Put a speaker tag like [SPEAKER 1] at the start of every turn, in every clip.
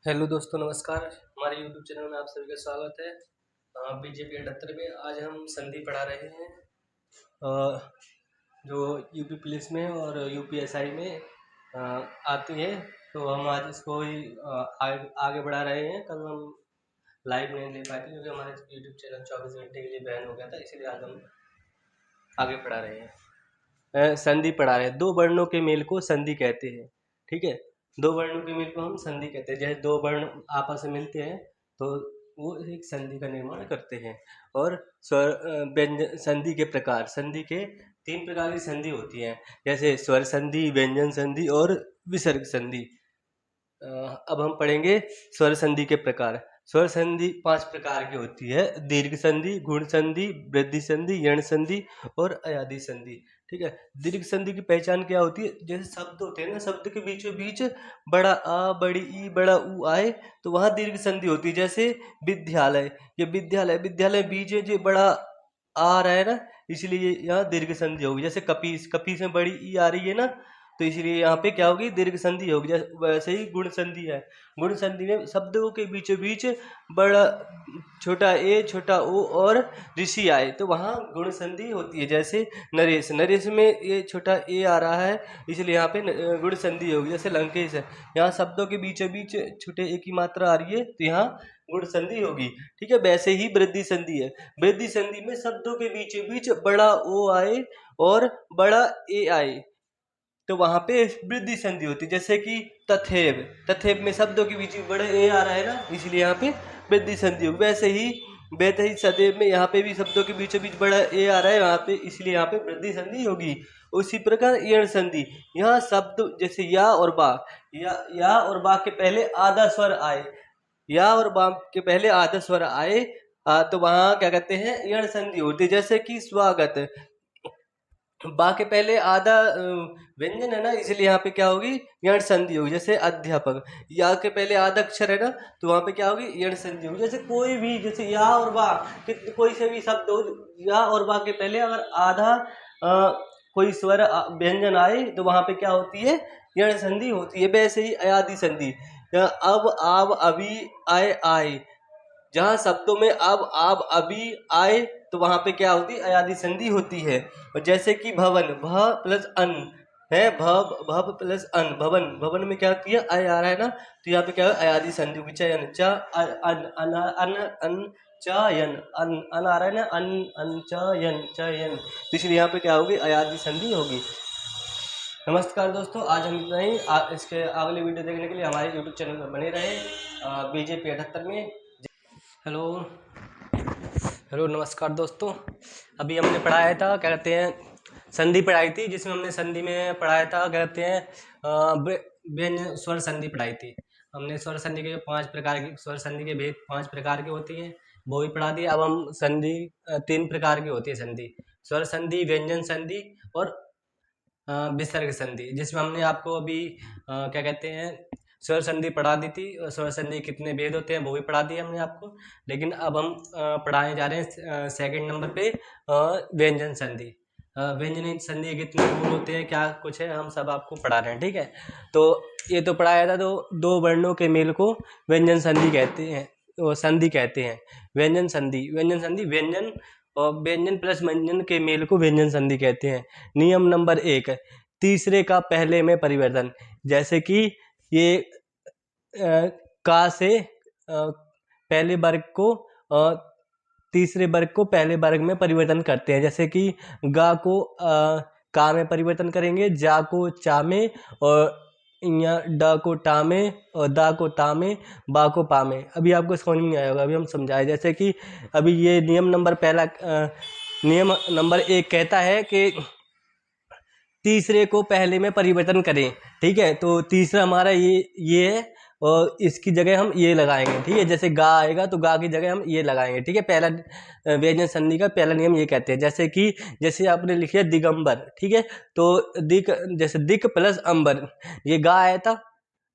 [SPEAKER 1] Hello दोस्तों, नमस्कार। हमारे यूट्यूब चैनल में आप सभी का स्वागत है। बीजेपी 78 में आज हम संधि पढ़ा रहे हैं अ, जो यूपी पुलिस में और यूपीएसआई में अ, आती है। तो हम आज इसको ही आगे बढ़ा रहे हैं। कल हम लाइव नहीं ले पाए थे क्योंकि हमारे यूट्यूब चैनल 24 घंटे के लिए बैन हो गया था, इसीलिए आज हम आगे पढ़ा रहे हैं। संधि पढ़ा रहे हैं। दो वर्णों के मेल को संधि कहते हैं। ठीक है, दो वर्णों के मेल को हम संधि कहते हैं। जैसे दो वर्ण आपस में मिलते हैं तो वो एक संधि का निर्माण करते हैं। और स्वर व्यंजन संधि के प्रकार, संधि के तीन प्रकार की संधि होती है, जैसे स्वर संधि, व्यंजन संधि और विसर्ग संधि। अब हम पढ़ेंगे स्वर संधि के प्रकार। स्वर संधि 5 प्रकार की होती है: दीर्घ संधि, गुण संधि, वृद्धि संधि, यण संधि और अयादि संधि। ठीक है, दीर्घ संधि की पहचान क्या होती है? जैसे शब्द होते हैं ना, शब्द के बीचों बीच बड़ा आ, बड़ी ई, बड़ा ऊ आए तो वहाँ दीर्घ संधि होती है। जैसे विद्यालय, ये विद्यालय, विद्यालय बीच में जो बड़ा आ रहा है ना, इसलिए यहाँ दीर्घ संधि होगी। जैसे कपीस, कपीस में बड़ी ई आ रही है ना, तो इसलिए यहाँ पे क्या होगी? दीर्घ संधि होगी। वैसे ही गुण संधि है। गुण संधि में शब्दों के बीचों बीच बड़ा छोटा ए, छोटा ओ और ऋषि आए तो वहाँ गुण संधि होती है। जैसे नरेश, नरेश में ये छोटा ए आ रहा है, इसलिए यहाँ पे गुण संधि होगी। जैसे लंकेश है, यहाँ शब्दों के बीचों बीच छोटे ए की मात्रा आ रही है तो यहाँ गुण संधि होगी। ठीक है, वैसे ही वृद्धि संधि है। वृद्धि संधि में शब्दों के बीचों बीच बड़ा ओ आए और बड़ा ए आए तो वहां पे वृद्धि संधि होती है। जैसे कि तथेव, तथेव में शब्दों के बीच में बड़े ए आ रहा है ना, इसलिए यहाँ पे वृद्धि संधि होगी। वैसे ही सदैव में यहाँ पे भी शब्दों के बीचों बीच बड़ा ए आ रहा है वहाँ पे, इसलिए यहाँ पे वृद्धि संधि होगी। उसी प्रकार यण संधि, यहाँ शब्द जैसे या और बा, या और बा के पहले आधा स्वर आए, या और बा के पहले आधा स्वर आए तो वहाँ क्या कहते हैं? यण संधि होती है। जैसे कि स्वागत, बा के पहले आधा व्यंजन है ना, इसलिए यहाँ पे क्या होगी? यण संधि होगी। जैसे अध्यापक, या के पहले आधा अक्षर है ना, तो वहाँ पे क्या होगी? यण संधि होगी। जैसे कोई भी, जैसे या और बा कोई से भी शब्द हो, या और बा के पहले अगर आधा कोई स्वर व्यंजन आए तो वहाँ पे क्या होती है? यण संधि होती है। वैसे ही अयादि संधि, अब, आव, अभी, आए, आए, जहाँ शब्दों में अब, आप, अभी, आए तो वहां पे क्या होती है? अयादि संधि होती है। और जैसे कि भवन, भ प्लस अन है, भव, भव प्लस अन, भवन, भवन में क्या होती है? अय आ रहा है ना, तो यहाँ पे क्या है? अयादि संधि होगी। चयन, च, अन, अन, अन, अन, चयन, अन, अन आ रहा है ना, अन, अन, चयन, चयन, तो इसलिए यहाँ पे क्या होगी? अयादि संधि होगी। नमस्कार दोस्तों, आज हम इतना ही। इसके अगले वीडियो देखने के लिए हमारे यूट्यूब चैनल पर बने रहे। बीजेपी 78 में। हेलो, हेलो, नमस्कार दोस्तों। अभी हमने पढ़ाया था, क्या कहते हैं, संधि पढ़ाई थी, जिसमें हमने संधि में पढ़ाया था, क्या कहते हैं, व्यंजन स्वर संधि पढ़ाई थी। हमने स्वर संधि के 5 प्रकार की, स्वर संधि के भेद 5 प्रकार की होती हैं, वो भी पढ़ा दिया। अब हम संधि 3 प्रकार की होती है संधि: स्वर संधि, व्यंजन संधि और विसर्ग संधि, जिसमें हमने आपको अभी क्या कहते हैं, स्वर संधि पढ़ा दी थी। और स्वर संधि कितने भेद होते हैं वो भी पढ़ा दिया हमने आपको। लेकिन अब हम पढ़ाने जा रहे हैं सेकंड नंबर पे व्यंजन संधि। व्यंजन संधि के कितने गुण होते हैं, क्या कुछ है, हम सब आपको पढ़ा रहे हैं। ठीक है, तो ये तो पढ़ाया था। तो दो वर्णों के मेल को व्यंजन संधि कहते हैं, संधि कहते हैं। व्यंजन संधि, व्यंजन संधि, व्यंजन और व्यंजन प्लस व्यंजन के मेल को व्यंजन संधि कहते हैं। नियम नंबर 1, तीसरे का पहले में परिवर्तन। जैसे कि ये का से पहले वर्ग को तीसरे वर्ग को पहले वर्ग में परिवर्तन करते हैं। जैसे कि गा को का में परिवर्तन करेंगे, जा को चा में, और या ड को टा में, और दा को ता में, बा को पा में। अभी आपको समझ में नहीं आया होगा, अभी हम समझाए। जैसे कि अभी ये नियम नंबर 1 कहता है कि तीसरे को पहले में परिवर्तन करें। ठीक है, तो तीसरा हमारा ये है, और इसकी जगह हम ये लगाएंगे। ठीक है, जैसे गा आएगा तो गा की जगह हम ये लगाएंगे। ठीक है, पहला व्यंजन संधि का पहला नियम ये कहते हैं। जैसे आपने लिखिए दिगंबर। ठीक है, तो दिक, जैसे दिक प्लस अंबर, ये गा आया था,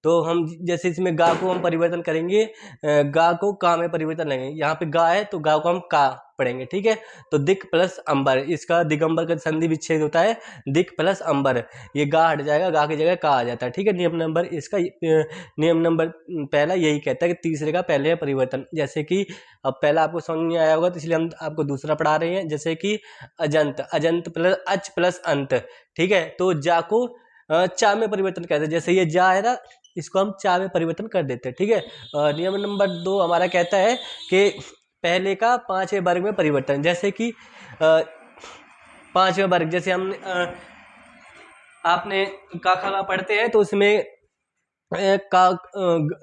[SPEAKER 1] तो हम जैसे इसमें गा को हम परिवर्तन करेंगे, गा को का में परिवर्तन लेंगे। यहाँ पे गा है तो गा को हम का पढ़ेंगे, ठीक है। तो दिक प्लस अंबर, इसका दिगंबर का संधि विच्छेद होता है दिक प्लस अंबर, ये गा हट जाएगा, गा की जगह का आ जाता है, ठीक है। नियम नंबर इसका नियम नंबर पहला यही कहता है कि तीसरे का पहले परिवर्तन। जैसे कि अब पहला आपको समझ नहीं आया होगा तो इसलिए हम आपको दूसरा पढ़ा रहे हैं। जैसे कि अजंत, अजंत प्लस अच प्लस अंत, ठीक है। तो जा को चा में परिवर्तन करते हैं, जैसे ये जा है ना, इसको हम चा में परिवर्तन कर देते हैं, ठीक है। नियम नंबर 2 हमारा कहता है कि पहले का पांचवें वर्ग में परिवर्तन। जैसे कि पांचवें वर्ग, जैसे हम आपने का खा पढ़ते हैं तो उसमें का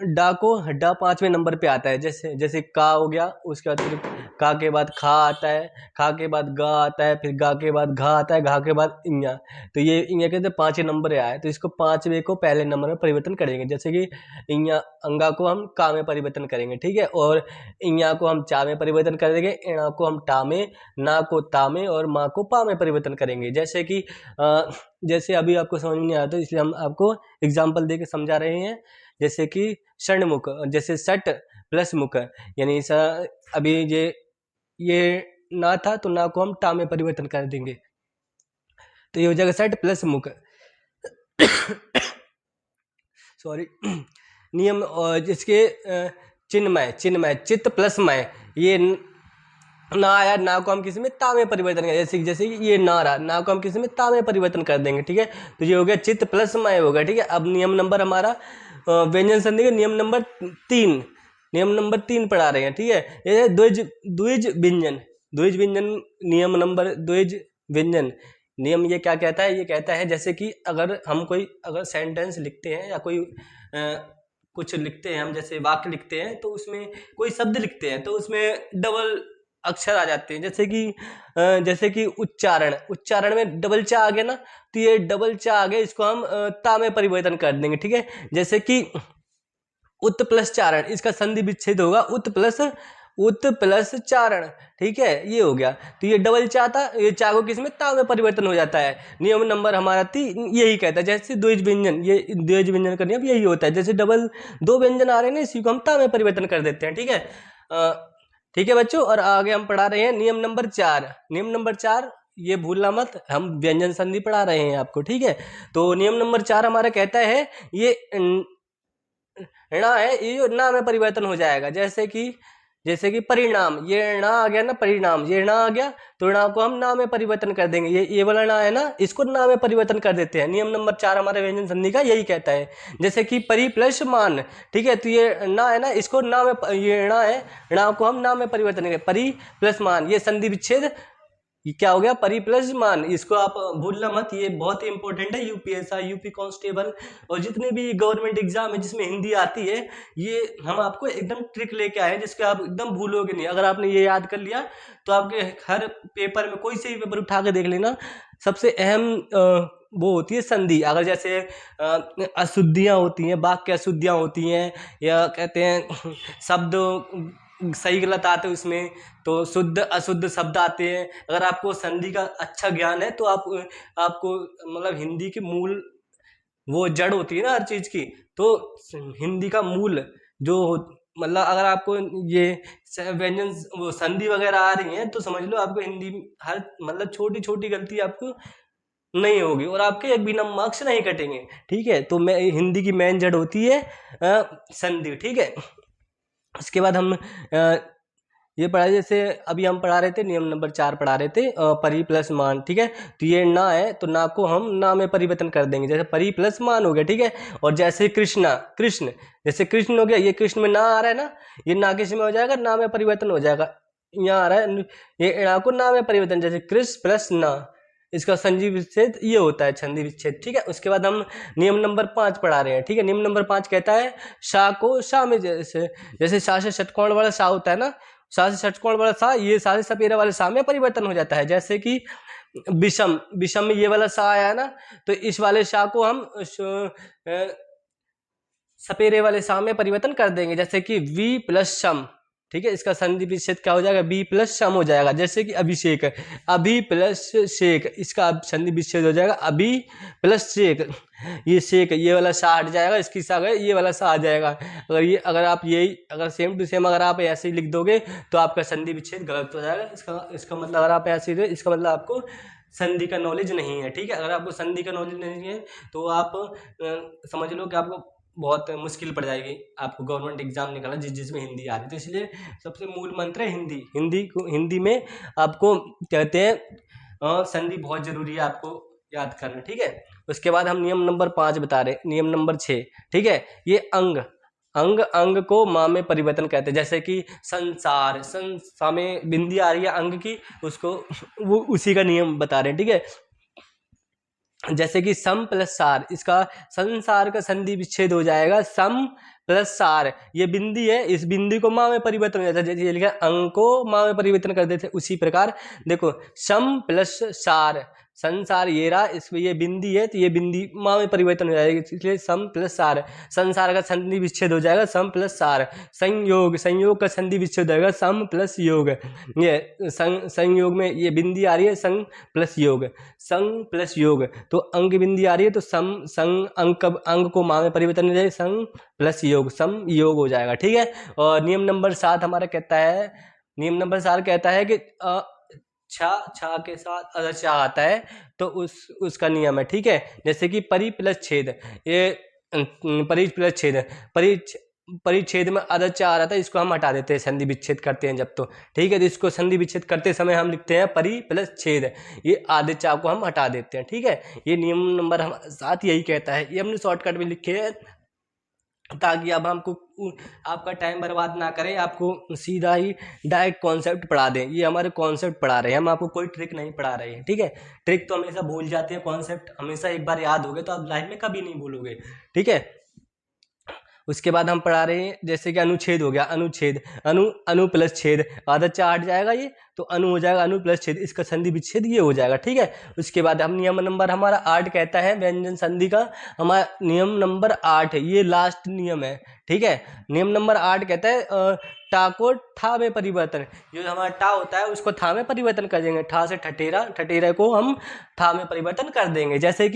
[SPEAKER 1] डा को डा पांचवें नंबर पे आता है। जैसे का हो गया, उसके बाद फिर का के बाद खा आता है, खा के बाद गा आता है, फिर गा के बाद घा आता है, घा के बाद इया। तो ये इया कहते हैं पांचवें नंबर आया है, तो इसको पांचवें को पहले नंबर में परिवर्तन करेंगे। जैसे कि इया अंगा को हम का में परिवर्तन करेंगे, ठीक है। और इया को हम चा में परिवर्तन कर देंगे, इणा को हम टा में, ना को ता में और माँ को पा में परिवर्तन करेंगे। जैसे कि जैसे अभी आपको समझ में नहीं आता इसलिए हम आपको एग्जाम्पल दे के समझा रहे हैं। जैसे कि षण्मुख, जैसे सट प्लस मुख, यानी अभी ये ना था तो ना को हम टा में परिवर्तन कर देंगे, तो ये हो जाएगा सट प्लस मुख। सॉरी। नियम जिसके चिन्मय, चिन्मय चित्त प्लस मय, ये ना आया, ना को हम किसी में ता में परिवर्तन करेंगे। जैसे ये ना रहा, ना को हम किसी में ता में परिवर्तन कर देंगे, ठीक है। तो ये हो गया चित्त प्लस मय हो गया, ठीक है। अब नियम नंबर हमारा व्यंजन संधि का नियम नंबर 3, नियम नंबर 3 पढ़ा रहे हैं, ठीक है। ये द्विज द्विज व्यंजन, द्विज व्यंजन नियम नंबर द्विज व्यंजन नियम ये क्या कहता है, ये कहता है जैसे कि अगर हम अगर सेंटेंस लिखते हैं या कोई कुछ लिखते हैं, हम जैसे वाक्य लिखते हैं तो उसमें कोई शब्द लिखते हैं तो उसमें डबल अक्षर आ जाते हैं। जैसे कि उच्चारण, उच्चारण में डबल चा आ गया ना, तो ये डबल चा आ गया, इसको हम ता में परिवर्तन कर देंगे, ठीक है। जैसे कि उत प्लस चारण, इसका संधि विच्छेद होगा उत प्लस चारण, ठीक है। ये हो गया, तो ये डबल चा था, ये चा को किसमें ता में परिवर्तन हो जाता है। नियम नंबर हमारा यही कहता है। जैसे द्विज व्यंजन, ये द्विज व्यंजन का नियम यही होता है। जैसे डबल दो व्यंजन आ रहे हैं ना, इसी को हम ता में परिवर्तन कर देते हैं, ठीक है। ठीक है बच्चों, और आगे हम पढ़ा रहे हैं नियम नंबर 4। नियम नंबर 4 ये भूलना मत, हम व्यंजन संधि पढ़ा रहे हैं आपको, ठीक है। तो नियम नंबर 4 हमारा कहता है ये णा है, ये ना में परिवर्तन हो जाएगा। जैसे कि परिणाम, ये णा आ गया ना, परिणाम, ये णा आ गया तो णा को हम ना में परिवर्तन कर देंगे। ये वाला णा है ना, इसको ना में परिवर्तन कर देते हैं। नियम नंबर 4 हमारे व्यंजन संधि का यही कहता है। जैसे कि परि प्लस मान, ठीक है, तो ये ना है ना, इसको ना में, ये णा है, णा को हम ना में परिवर्तन करेंगे, परि प्लस मान, ये संधि विच्छेद ये क्या हो गया, परि प्लस मान। इसको आप भूलना मत, ये बहुत ही इंपॉर्टेंट है। यूपीएसआई, यूपी कांस्टेबल और जितने भी गवर्नमेंट एग्जाम है जिसमें हिंदी आती है, ये हम आपको एकदम ट्रिक लेके आए हैं जिसके आप एकदम भूलोगे नहीं। अगर आपने ये याद कर लिया तो आपके हर पेपर में, कोई से भी पेपर उठा के देख लेना, सबसे अहम वो होती है संधि। अगर जैसे अशुद्धियाँ होती हैं, वाक्य अशुद्धियाँ होती हैं, या कहते हैं शब्द सही गलत आते हैं उसमें, तो शुद्ध अशुद्ध शब्द आते हैं। अगर आपको संधि का अच्छा ज्ञान है तो आपको मतलब हिंदी की मूल वो जड़ होती है ना हर चीज की, तो हिंदी का मूल जो मतलब अगर आपको ये व्यंजन वो संधि वगैरह आ रही है तो समझ लो आपको हिंदी हर मतलब छोटी छोटी गलती आपको नहीं होगी और आपके एक भी मार्क्स नहीं कटेंगे, ठीक है। तो मैं हिंदी की मेन जड़ होती है संधि, ठीक है। इसके बाद हम ये पढ़ा, जैसे अभी हम पढ़ा रहे थे नियम नंबर 4 पढ़ा रहे थे, परि प्लस मान, ठीक है। तो ये ना है तो ना को हम ना में परिवर्तन कर देंगे, जैसे परि प्लस मान हो गया, ठीक है। और जैसे कृष्णा, कृष्ण, जैसे कृष्ण हो गया, ये कृष्ण में ना आ रहा है ना, ये ना किस में हो जाएगा, ना में परिवर्तन हो जाएगा। यहाँ आ रहा है ये ना को ना में परिवर्तन, जैसे कृष्ण प्लस ना, इसका संधि विच्छेद ये होता है, संधि विच्छेद, ठीक है। उसके बाद हम नियम नंबर 5 पढ़ा रहे हैं, ठीक है। नियम नंबर 5 कहता है शा को शा में, जैसे शा से षटकोण वाला शा होता है ना, शा से षटकोण वाला शा, ये शा से सपेरा वाले शा में परिवर्तन हो जाता है। जैसे कि विषम, विषम में ये वाला शा आया है ना, तो इस वाले शा को हम सपेरे वाले शा में परिवर्तन कर देंगे। जैसे कि वी प्लस शम, ठीक है, इसका संधि विच्छेद क्या हो जाएगा, बी प्लस शम हो जाएगा। जैसे कि अभिषेक, अभी प्लस शेख, इसका संधि विच्छेद हो जाएगा अभी प्लस शेख। ये शेख, ये वाला सा हट जाएगा, इसकी सा गए, ये वाला सा आ जाएगा। अगर आप यही अगर सेम टू सेम अगर आप ऐसे ही लिख दोगे तो आपका संधि विच्छेद गलत हो जाएगा। इसका मतलब अगर आप ऐसे ही इसका मतलब आपको संधि का नॉलेज नहीं है, ठीक है। अगर आपको संधि का नॉलेज नहीं है तो आप समझ लो कि आपको बहुत मुश्किल पड़ जाएगी आपको गवर्नमेंट एग्जाम निकालना जिसमें हिंदी आ रही है। तो इसलिए सबसे मूल मंत्र है हिंदी में आपको कहते हैं संधि बहुत जरूरी है आपको याद करना, ठीक है। उसके बाद हम नियम नंबर 5 बता रहे, नियम नंबर 6, ठीक है। ये अंग को माँ में परिवर्तन कहते हैं। जैसे कि संसार, संसा में बिंदी आ रही है अंग की, उसको वो उसी का नियम बता रहे हैं, ठीक है। जैसे कि सम प्लस सार, इसका संसार का संधि विच्छेद हो जाएगा सम प्लस सार। ये बिंदी है, इस बिंदी को माँ में परिवर्तन हो जाता है। जैसे ये लिखा अंग को माँ में परिवर्तन कर देते, उसी प्रकार देखो सम प्लस सार, संसार ये रहा, इसमें ये बिंदी है तो ये बिंदी माँ में परिवर्तन हो जाएगी, इसलिए सम प्लस सार। संसार का संधि विच्छेद हो जाएगा सम प्लस सार। संयोग का संधि विच्छेद हो जाएगा सम प्लस योग। ये संयोग में ये बिंदी आ रही है संग प्लस योग, तो अंग बिंदी आ रही है तो अंग को माँ में परिवर्तन हो जाएगा संग प्लस योग, सम योग हो जाएगा, ठीक है। और नियम नंबर 7 हमारा कहता है कि छा के साथ अगर चा आता है तो उसका नियम है, ठीक है। जैसे कि परि प्लस छेद, ये परिच्छेद में अदर चा आ रहा था, इसको हम हटा देते हैं संधि विच्छेद करते हैं जब, तो ठीक है। तो इसको संधि विच्छेद करते समय हम लिखते हैं परि प्लस छेद, ये आधे चा को हम हटा देते हैं, ठीक है। ये नियम नंबर 7 यही कहता है। ये हमने शॉर्टकट में लिखे हैं ताकि अब हमको आपका टाइम बर्बाद ना करें, आपको सीधा ही डायरेक्ट कॉन्सेप्ट पढ़ा दें। ये हमारे कॉन्सेप्ट पढ़ा रहे हैं, हम आपको कोई ट्रिक नहीं पढ़ा रहे हैं, ठीक है। ट्रिक तो हमेशा भूल जाते हैं, कॉन्सेप्ट हमेशा एक बार याद हो गए तो आप लाइफ में कभी नहीं भूलोगे, ठीक है। उसके बाद हम पढ़ा रहे हैं जैसे कि अनुच्छेद हो गया, अनु प्लस छेद, आदत चा हट जाएगा ये तो अनु हो जाएगा, अनु प्लस छेद, इसका संधि विच्छेद ये हो जाएगा, ठीक है। उसके बाद हम नियम नंबर हमारा 8 कहता है व्यंजन संधि का, हमारा नियम नंबर 8 है, ये लास्ट नियम है, ठीक है। नियम नंबर 8 कहता है टा को ठा में परिवर्तन, जो हमारा टा होता है उसको था में परिवर्तन कर देंगे, ठा से ठठेरा को हम ठा में परिवर्तन कर देंगे। जैसे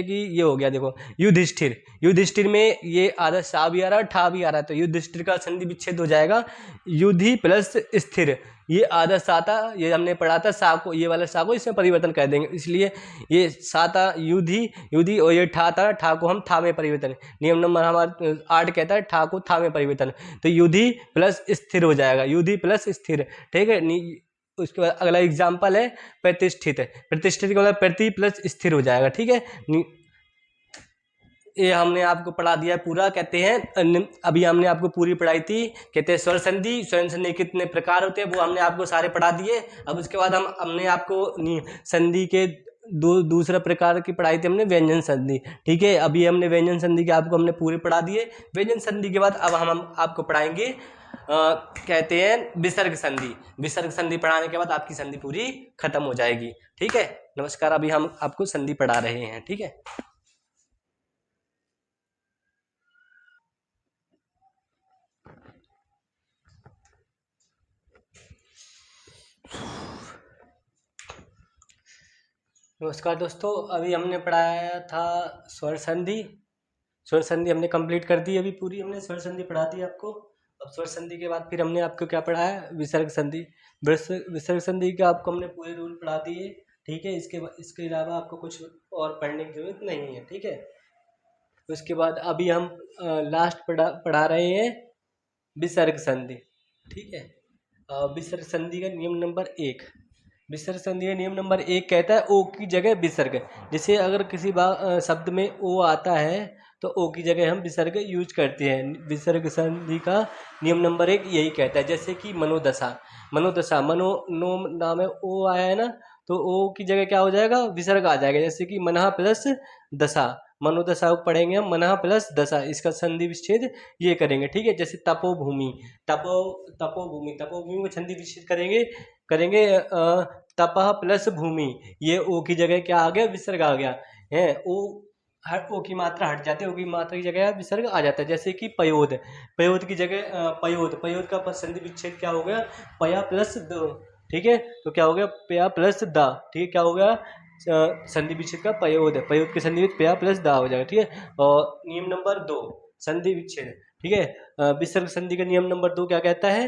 [SPEAKER 1] कि ये हो गया, देखो युधिष्ठिर में ये आधा सा भी आ रहा है, ठा भी आ रहा है, तो युधिष्ठिर का संधि विच्छेद हो जाएगा युधि प्लस स्थिर, ये आधा सा था, ये हमने पढ़ा था सा को, ये वाला सा को इसमें परिवर्तन कर देंगे, इसलिए ये सा था युधि और ये ठा था, ठा को हम था में परिवर्तन। नियम नंबर हमारा 8 कहता है ठा को था में परिवर्तन, तो युधि प्लस स्थिर हो जाएगा, युधि प्लस स्थिर, ठीक है। उसके बाद अगला एग्जाम्पल है प्रतिष्ठित का मतलब प्रति प्लस स्थिर हो जाएगा, ठीक है। ये हमने आपको पढ़ा दिया है पूरा, कहते हैं अभी हमने आपको पूरी पढ़ाई थी, कहते हैं स्वर संधि कितने प्रकार होते हैं वो हमने आपको सारे पढ़ा दिए। अब उसके बाद हमने आपको संधि के दूसरा प्रकार की पढ़ाई थी हमने व्यंजन संधि, ठीक है। अभी हमने व्यंजन संधि के आपको हमने पूरे पढ़ा दिए। व्यंजन संधि के बाद अब हम आपको पढ़ाएंगे कहते हैं विसर्ग संधि पढ़ाने के बाद आपकी संधि पूरी खत्म हो जाएगी, ठीक है। नमस्कार, अभी हम आपको संधि पढ़ा रहे हैं, ठीक है। नमस्कार दोस्तों, अभी हमने पढ़ाया था स्वर संधि हमने कंप्लीट कर दी, अभी पूरी हमने स्वर संधि पढ़ा दी आपको। अब स्वर संधि के बाद फिर हमने आपको क्या पढ़ाया, विसर्ग संधि के आपको हमने पूरे रूल पढ़ा दिए, ठीक है। इसके अलावा आपको कुछ और पढ़ने की जरूरत नहीं है, ठीक है। उसके बाद अभी हम लास्ट पढ़ा रहे हैं विसर्ग संधि, ठीक है। विसर्ग संधि का नियम नंबर 1, विसर्ग संधि का नियम नंबर 1 कहता है ओ की जगह विसर्ग। जैसे अगर किसी शब्द में ओ आता है तो ओ की जगह हम विसर्ग यूज करते हैं। विसर्ग संधि का नियम नंबर 1 यही कहता है। जैसे कि मनोदशा नो नाम है, ओ आया है ना, तो ओ की जगह क्या हो जाएगा, विसर्ग आ जाएगा। जैसे कि मनः प्लस दशा, मनोदशा को पढ़ेंगे हम, मनः प्लस दशा, इसका संधि विच्छेद ये करेंगे, ठीक है। जैसे तपोभूमि को संधि विच्छेद करेंगे तपह प्लस भूमि, ये ओ की जगह क्या आ गया, विसर्ग आ गया है। ओ की मात्रा हट जाती है, ओ की मात्रा की जगह विसर्ग आ जाता है। जैसे कि पयोद की जगह पयोद का संधि विच्छेद क्या हो गया, पया प्लस द, ठीक है। तो क्या हो गया, पया प्लस द, ठीक है, क्या हो गया, संधि विच्छेद का पयोद है, पयोद के संधि विच्छेद पया प्लस दा हो जाएगा, ठीक है। और नियम नंबर 2 संधि विच्छेद, ठीक है। विसर्ग संधि का नियम नंबर 2 क्या कहता है?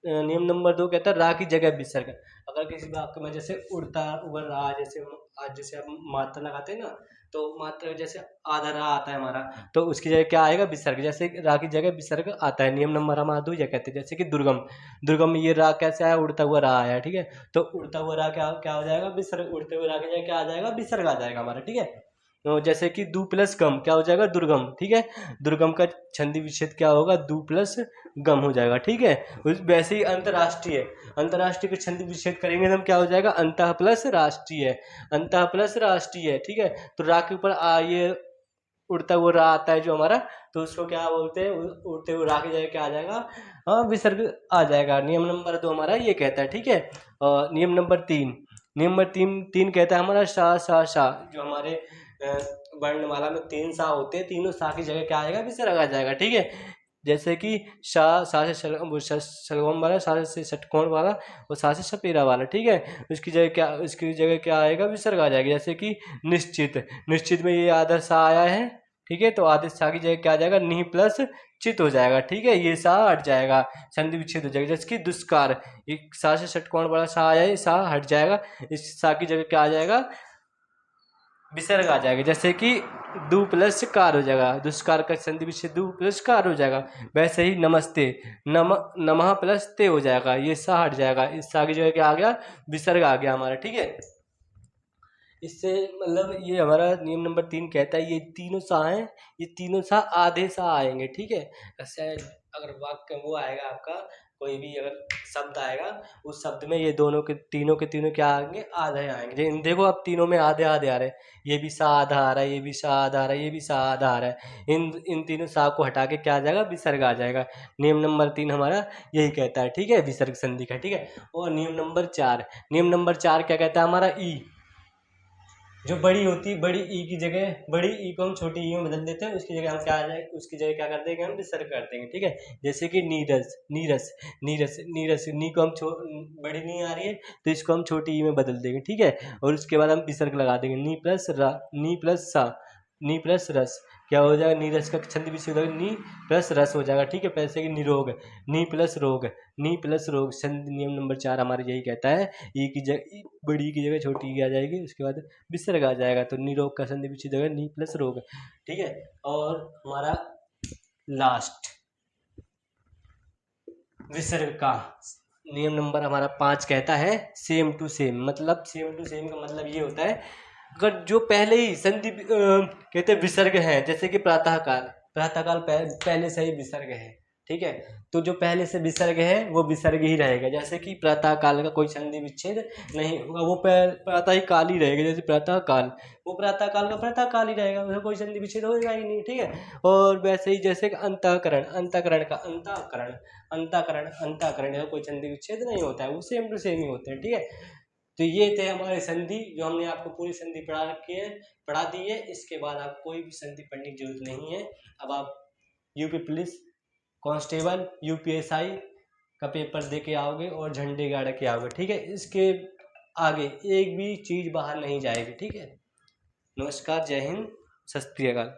[SPEAKER 1] नियम नंबर 2 कहता है रा की जगह विसर्ग। अगर किसी वाक्य में जैसे उड़ता उड़ रहा, जैसे आज जैसे हम मात्रा लगाते हैं ना, तो मात्रा जैसे आधा रा आता है हमारा, तो उसकी जगह क्या आएगा? विसर्ग। जैसे रा की जगह विसर्ग आता है। नियम नंबर हमारा 2 ये कहते हैं। जैसे कि दुर्गम, दुर्गम में ये रा कैसे आया? उड़ता हुआ रा आया, ठीक है। तो उड़ता हुआ रा क्या क्या हो जाएगा? विसर्ग। उड़ते हुए रा की जगह क्या आ जाएगा? विसर्ग आ जाएगा हमारा, ठीक है। तो जैसे कि दु प्लस गम क्या हो जाएगा? दुर्गम, ठीक है। दुर्गम का संधि विच्छेद क्या होगा? दु प्लस गम हो जाएगा, ठीक है। वैसे ही अंतर्राष्ट्रीय, अंतर्राष्ट्रीय के संधि विच्छेद करेंगे तो हम क्या हो जाएगा? अंतः प्लस राष्ट्रीय, अंतः प्लस राष्ट्रीय, ठीक है। तो रा के ऊपर ये उड़ता हुआ रा आता है जो हमारा, तो उसको क्या बोलते हैं? उड़ते हुए रा की जगह क्या आ जाएगा? विसर्ग आ जाएगा। नियम नंबर 2 हमारा ये कहता है, ठीक है। नियम नंबर 3, नियम नंबर 3 कहता है हमारा शा सा शा, जो हमारे वर्णमाला में 3 सा होते हैं, तीनों सा की जगह क्या आएगा? विसर्ग आ जाएगा, ठीक है। जैसे कि शा, सा से शलगम वाला, सा से षटकोण वाला और सा से सपेरा वाला, ठीक है। उसकी जगह क्या आएगा? विसर्ग आ जाएगी। जैसे कि निश्चित, निश्चित में ये आदर सा आया है, ठीक है। तो आदर सा की जगह क्या आ जाएगा? नी प्लस चित हो जाएगा, ठीक है। ये सा हट जाएगा, संधि विच्छेद हो जाएगा। जैसे कि दुष्कार, एक सा से षटकोण वाला सा आया है, सा हट जाएगा, इस सा की जगह क्या आ जाएगा? विसर्ग आ जाएगा। जैसे कि दु प्लस कार हो जाएगा, दुष्कार का संधि विच्छेद दु प्लस कार हो जाएगा। वैसे ही नमस्ते, नमः प्लस ते हो जाएगा, ये सा हट जाएगा, इस सा की जगह क्या आ गया? विसर्ग आ गया हमारा, ठीक है। इससे मतलब ये हमारा नियम नंबर 3 कहता है ये तीनों सा हैं, ये तीनों सा आधे सा आएंगे, ठीक है। ऐसे अगर वाक्य वो आएगा आपका, कोई भी अगर शब्द आएगा, उस शब्द में ये दोनों के तीनों क्या आएंगे? आधे आएंगे। देखो अब तीनों में आधे आधे आ रहे हैं, ये भी सा आधा आ रहा है, ये भी सा आधा आ रहा है, ये भी सा आधा आ रहा है। इन तीनों सा को हटा के क्या आ जाएगा? विसर्ग आ जाएगा। नियम नंबर 3 हमारा यही कहता है, ठीक है, विसर्ग संधि का, ठीक है। और नियम नंबर 4, नियम नंबर 4 क्या कहता है हमारा? ई, जो बड़ी होती है, बड़ी ई की जगह, बड़ी ई को हम छोटी ई में बदल देते हैं, उसकी जगह हम क्या आ जाए? उसकी जगह क्या कर देंगे? हम विसर्ग कर देंगे, ठीक है। जैसे कि नीरस, नीरस, नीरस, नीरस, नी को हम बड़ी नी आ रही है तो इसको हम छोटी ई में बदल देंगे, ठीक है। और उसके बाद हम विसर्ग लगा देंगे, नी प्लस रा, नी प्लस सा, नी प्लस रस, क्या हो जाएगा? नीरस का छंद विच्छेद होगा, नी प्लस रस हो जाएगा, ठीक है। पैसे की निरोग, नी प्लस रोग, नी प्लस रोग। छंद नियम नंबर 4 हमारे यही कहता है, ई की जगह बड़ी की जगह छोटी ई आ जाएगी, उसके बाद विसर्ग आ जाएगा, तो निरोग का संधि विच्छेद होगा नी प्लस रोग, ठीक है। और हमारा लास्ट विसर्ग का नियम नंबर हमारा 5 कहता है सेम टू सेम। मतलब सेम टू सेम का मतलब ये होता है, अगर जो पहले ही संधि कहते हैं विसर्ग है, जैसे कि प्रातःकाल, प्रातःकाल पहले से ही विसर्ग है, ठीक है। तो जो पहले से विसर्ग है वो विसर्ग ही रहेगा। जैसे कि प्रातःकाल का कोई संधि विच्छेद नहीं होगा, वो प्रातः ही काल ही रहेगा। जैसे प्रातःकाल, वो प्रातःकाल का प्रातःकाल ही रहेगा, उसमें कोई संधि विच्छेद होगा ही नहीं, ठीक है। और वैसे ही जैसे कि अंतःकरण, अंतःकरण का अंतःकरण, अंतःकरण, अंतःकरण का कोई संधि विच्छेद नहीं होता है, वो सेम टू सेम ही होते हैं, ठीक है। तो ये थे हमारे संधि, जो हमने आपको पूरी संधि पढ़ा दी है। इसके बाद आप कोई भी संधि पढ़ने की जरूरत नहीं है। अब आप यूपी पुलिस कांस्टेबल यूपीएसआई का पेपर दे के आओगे और झंडे गाड़ के आओगे, ठीक है। इसके आगे एक भी चीज़ बाहर नहीं जाएगी, ठीक है। नमस्कार, जय हिंद, सत श्री अकाल।